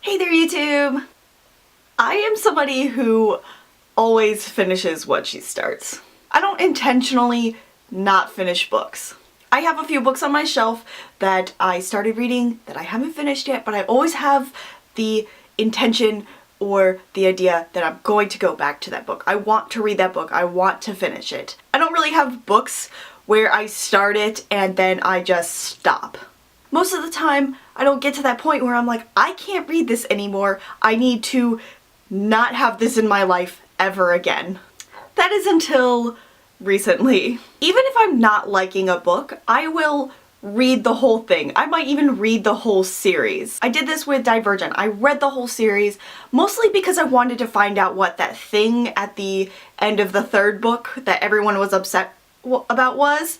Hey there, YouTube! I am somebody who always finishes what she starts. I don't intentionally not finish books. I have a few books on my shelf that I started reading that I haven't finished yet, but I always have the intention or the idea that I'm going to go back to that book. I want to read that book. I want to finish it. I don't really have books where I start it and then I just stop. Most of the time, I don't get to that point where I'm like, I can't read this anymore. I need to not have this in my life ever again. That is until recently. Even if I'm not liking a book, I will read the whole thing. I might even read the whole series. I did this with Divergent. I read the whole series mostly because I wanted to find out what that thing at the end of the third book that everyone was upset about was.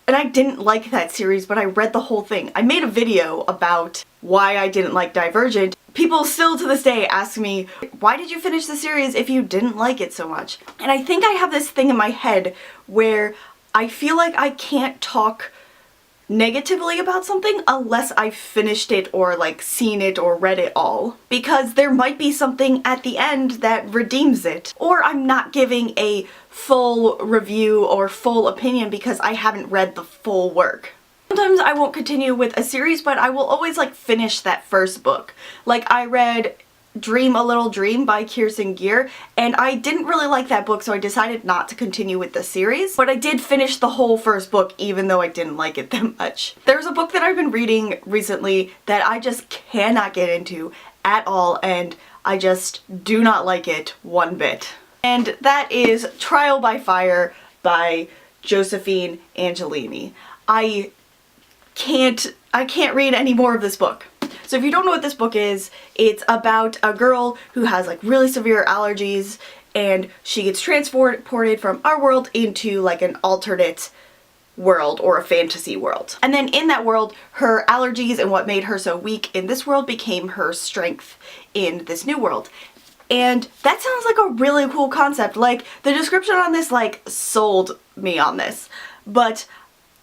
And I didn't like that series, but I read the whole thing. I made a video about why I didn't like Divergent. People still to this day ask me, why did you finish the series if you didn't like it so much? And I think I have this thing in my head where I feel like I can't talk negatively about something unless I've finished it or like seen it or read it all. Because there might be something at the end that redeems it. Or I'm not giving a full review or full opinion because I haven't read the full work. Sometimes I won't continue with a series, but I will always like finish that first book. Like I read Dream a Little Dream by Kirsten Gear, and I didn't really like that book, so I decided not to continue with the series. But I did finish the whole first book even though I didn't like it that much. There's a book that I've been reading recently that I just cannot get into at all, and I just do not like it one bit. And that is Trial by Fire by Josephine Angelini. I can't read any more of this book. So if you don't know what this book is, it's about a girl who has like really severe allergies and she gets transported from our world into like an alternate world or a fantasy world. And then in that world, her allergies and what made her so weak in this world became her strength in this new world. And that sounds like a really cool concept. Like the description on this like sold me on this, but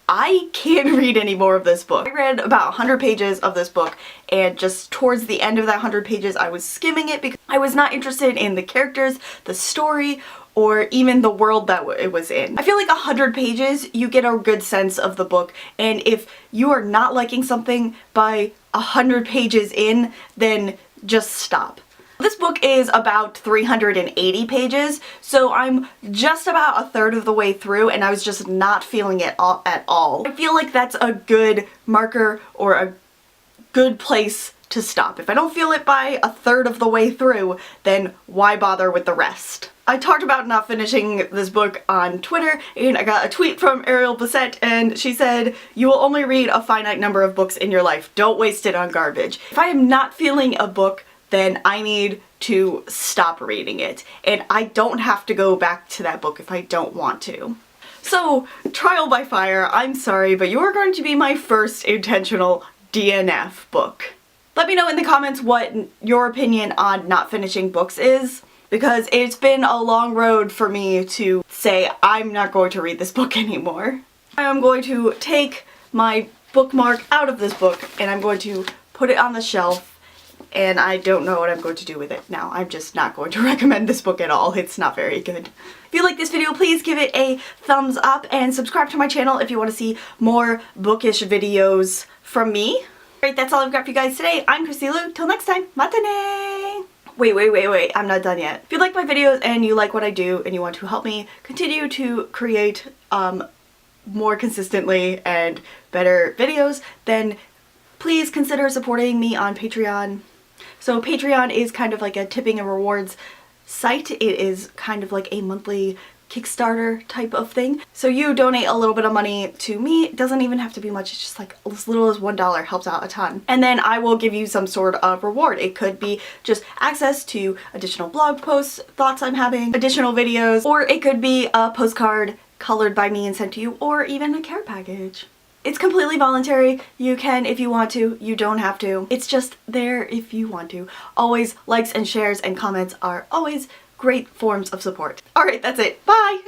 I can't read any more of this book. I read about 100 pages of this book, and just towards the end of that 100 pages I was skimming it because I was not interested in the characters, the story, or even the world that it was in. I feel like 100 pages you get a good sense of the book, and if you are not liking something by 100 pages in, then just stop. This book is about 380 pages, so I'm just about a third of the way through and I was just not feeling it at all. I feel like that's a good marker or a good place to stop. If I don't feel it by a third of the way through, then why bother with the rest? I talked about not finishing this book on Twitter, and I got a tweet from Ariel Bissett, and she said, "You will only read a finite number of books in your life. Don't waste it on garbage." If I am not feeling a book, then I need to stop reading it. And I don't have to go back to that book if I don't want to. So, Trial by Fire, I'm sorry, but you're going to be my first intentional DNF book. Let me know in the comments what your opinion on not finishing books is, because it's been a long road for me to say I'm not going to read this book anymore. I'm going to take my bookmark out of this book and I'm going to put it on the shelf, and I don't know what I'm going to do with it now. I'm just not going to recommend this book at all. It's not very good. If you like this video, please give it a thumbs up and subscribe to my channel if you want to see more bookish videos from me. Alright, that's all I've got for you guys today. I'm Christy Lou. Till next time, matane! Wait, I'm not done yet. If you like my videos and you like what I do and you want to help me continue to create more consistently and better videos, then please consider supporting me on Patreon. So Patreon is kind of like a tipping and rewards site. It is kind of like a monthly Kickstarter type of thing. So you donate a little bit of money to me. It doesn't even have to be much. It's just like as little as $1 helps out a ton. And then I will give you some sort of reward. It could be just access to additional blog posts, thoughts I'm having, additional videos, or it could be a postcard colored by me and sent to you, or even a care package. It's completely voluntary. You can if you want to. You don't have to. It's just there if you want to. Always likes and shares and comments are always great forms of support. Alright, that's it. Bye!